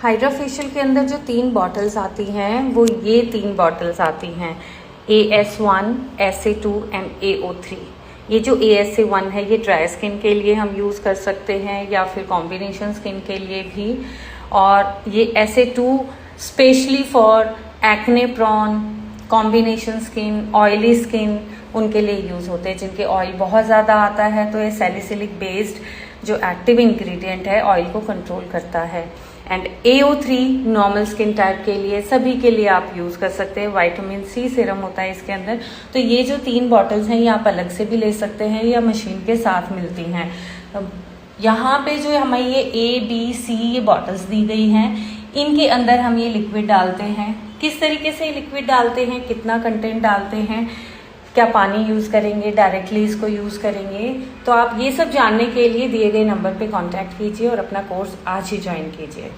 Hydra facial के अंदर जो 3 बॉटल्स आती हैं वो ये 3 बॉटल्स आती हैं, AS1, SA2 एंड AO3। ये जो ASA1 है ये ड्राई स्किन के लिए हम यूज़ कर सकते हैं या फिर कॉम्बिनेशन स्किन के लिए भी, और ये SA2 specially for acne prawn, combination skin, oily skin उनके लिए यूज़ होते हैं जिनके ऑयल बहुत ज़्यादा आता है। तो ये सैलिसिलिक बेस्ड जो एक्टिव इंग्रेडिएंट है ऑयल को कंट्रोल करता है। And AO3 normal skin type के लिए, सभी के लिए आप यूज़ कर सकते हैं। विटामिन C सीरम होता है इसके अंदर। तो ये जो 3 बॉटल्स हैं ये आप अलग से भी ले सकते हैं या मशीन के साथ मिलती हैं। यहाँ पे जो हमें ये A, B, C ये बॉटल्स दी गई हैं, इनके अंदर हम ये लिक्विड डालते हैं। किस तरीके से लिक्विड डालते हैं, कितना कंटेंट डालते हैं, क्या पानी यूज़ करेंगे, डायरेक्टली इसको यूज़ करेंगे, तो आप ये सब जानने के लिए दिए गए नंबर पे कांटेक्ट कीजिए और अपना कोर्स आज ही ज्वाइन कीजिए।